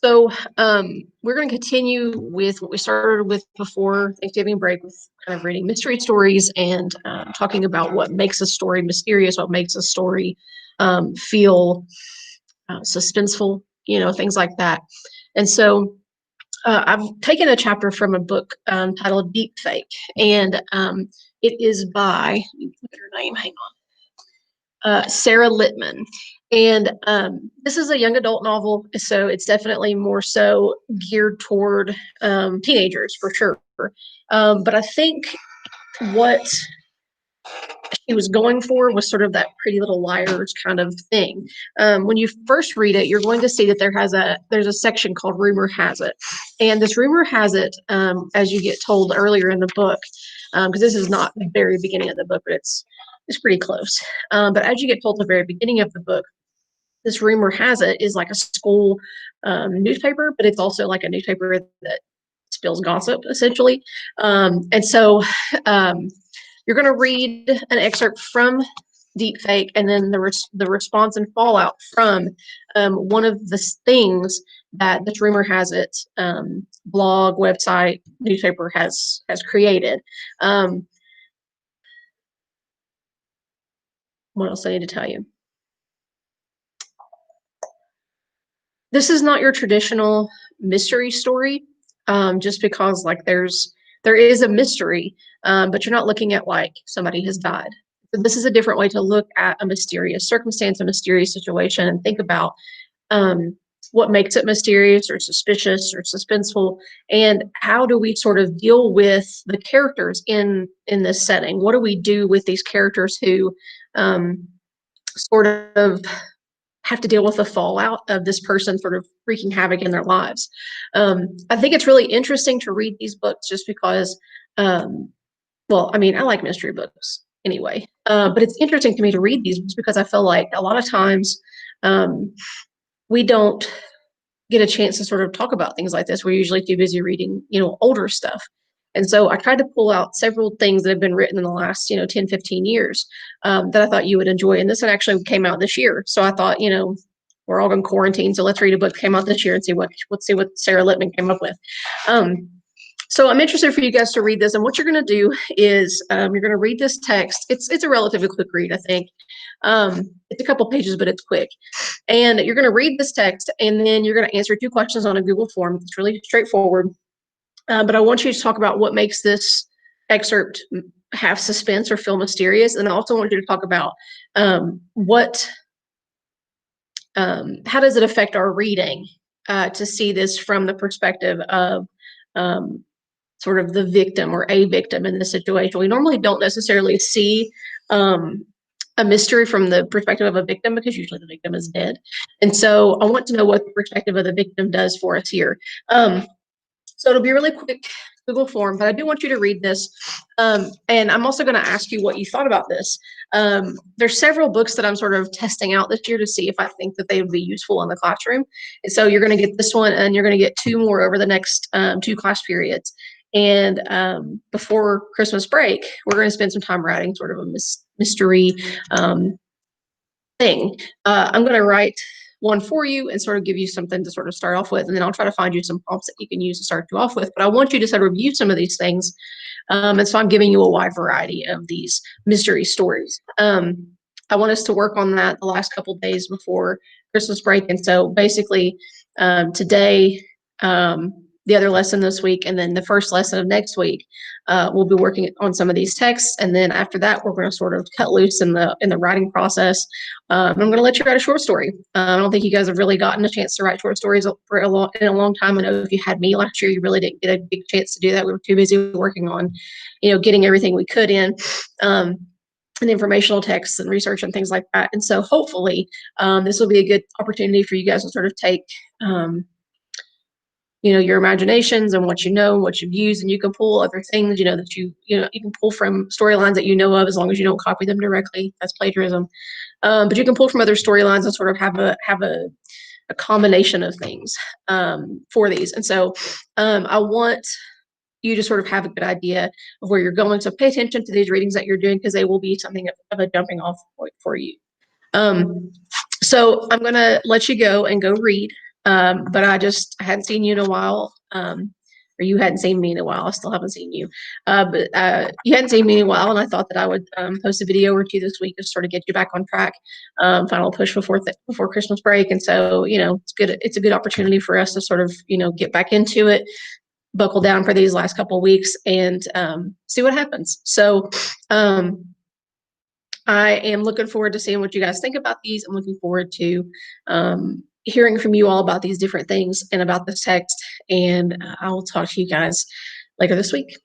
So we're going to continue with what we started with before Thanksgiving break, with kind of reading mystery stories and talking about what makes a story mysterious, what makes a story feel suspenseful, things like that. And so I've taken a chapter from a book titled Deep Fake, and it is by, what's her name? Hang on. Sarah Littman. And this is a young adult novel, so it's definitely more so geared toward teenagers for sure. But I think what she was going for was sort of that Pretty Little Liars kind of thing. When you first read it, you're going to see that there's a section called Rumor Has It, and this rumor has it, as you get told earlier in the book, because this is not the very beginning of the book, but it's pretty close. But as you get told at the very beginning of the book, this rumor has it is like a school newspaper, but it's also like a newspaper that spills gossip, essentially. And so you're going to read an excerpt from Deepfake, and then the response and fallout from one of the things that this rumor has it blog, website, newspaper has created. What else I need to tell you? This is not your traditional mystery story, just because like there is a mystery, but you're not looking at like somebody has died. So this is a different way to look at a mysterious circumstance, a mysterious situation, and think about what makes it mysterious or suspicious or suspenseful, and how do we sort of deal with the characters in this setting? What do we do with these characters who sort of have to deal with the fallout of this person sort of wreaking havoc in their lives? I think it's really interesting to read these books just because, well, I mean, I like mystery books anyway, but it's interesting to me to read these books because I feel like a lot of times we don't get a chance to sort of talk about things like this. We're usually too busy reading, older stuff. And so I tried to pull out several things that have been written in the last, 10, 15 years that I thought you would enjoy. And this one actually came out this year. So I thought, we're all going to quarantine. So let's read a book that came out this year and let's see what Sarah Littman came up with. So I'm interested for you guys to read this. And what you're going to do is you're going to read this text. It's a relatively quick read, I think. It's a couple pages, but it's quick. And you're going to read this text, and then you're going to answer 2 questions on a Google form. It's really straightforward. But I want you to talk about what makes this excerpt have suspense or feel mysterious. And I also want you to talk about how does it affect our reading to see this from the perspective of sort of the victim or a victim in this situation. We normally don't necessarily see a mystery from the perspective of a victim because usually the victim is dead. And so I want to know what the perspective of the victim does for us here. So it'll be a really quick Google form, but I do want you to read this. And I'm also going to ask you what you thought about this. There's several books that I'm sort of testing out this year to see if I think that they would be useful in the classroom. And so you're going to get this one, and you're going to get 2 more over the next 2 class periods. And before Christmas break, we're going to spend some time writing sort of a mystery thing. I'm going to write one for you and sort of give you something to sort of start off with, and then I'll try to find you some prompts that you can use to start you off with. But I want you to sort of review some of these things, and so I'm giving you a wide variety of these mystery stories. I want us to work on that the last couple of days before Christmas break, and so basically today, the other lesson this week, and then the first lesson of next week, we'll be working on some of these texts, and then after that, we're going to sort of cut loose in the writing process. I'm going to let you write a short story. I don't think you guys have really gotten a chance to write short stories for in a long time. I know if you had me last year, you really didn't get a big chance to do that. We were too busy working on, getting everything we could in. And informational texts and research and things like that. And so hopefully this will be a good opportunity for you guys to sort of take your imaginations and what what you've used, and you can pull other things, that you can pull from storylines that of, as long as you don't copy them directly. That's plagiarism. But you can pull from other storylines and sort of have a combination of things for these. And so I want you to sort of have a good idea of where you're going. So pay attention to these readings that you're doing, because they will be something of a jumping off point for you. So I'm going to let you go and go read. But I hadn't seen you in a while. Or you hadn't seen me in a while. I still haven't seen you. But you hadn't seen me in a while, and I thought that I would post a video or two this week to sort of get you back on track. Final push before Christmas break, and so it's good. It's a good opportunity for us to sort of get back into it, buckle down for these last couple of weeks, and see what happens. So I am looking forward to seeing what you guys think about these. I'm looking forward to hearing from you all about these different things and about this text. And I will talk to you guys later this week.